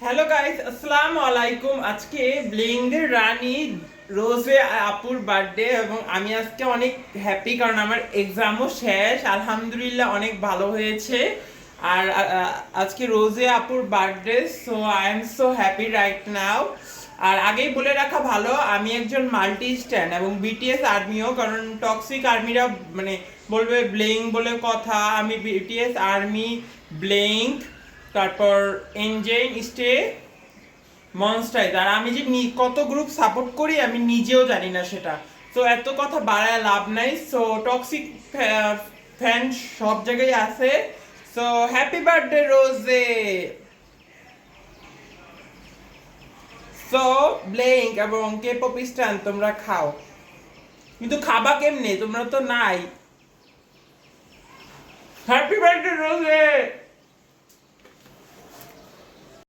Hello guys, আসসালামু আলাইকুম। আজকে ব্লিংদের রানী রোজে আপুর বার্থডে এবং আমি আজকে অনেক হ্যাপি কারণ আমার এক্সামও শেষ, আলহামদুলিল্লাহ অনেক ভালো হয়েছে। আর আজকে রোজে আপুর birthday, so I am so happy right now. আর আগেই বলে রাখা ভালো, আমি একজন মাল্টি স্ট্যান্ড এবং বিটিএস আর্মিও, কারণ টক্সিক আর্মিরা মানে বলবে ব্লিং বলে কথা, আমি বিটিএস আর্মি, ব্লিং, তারপর এনজেন স্টে, মনস্টাইজ। আর আমি যে কত গ্রুপ সাপোর্ট করি আমি নিজেও জানি না সেটা। তো এত কথা বাড়ায় লাভ নাই। সো টক্সিক ফ্যান সব জায়গায় আছে। সো হ্যাপি বার্থডে রোজে। সো ব্লেঙ্ক এবং কে পপিস্টান তোমরা খাও, কিন্তু খাবা কেমনে? তোমরা তো নাই। হ্যাপি বার্থডে রোজে।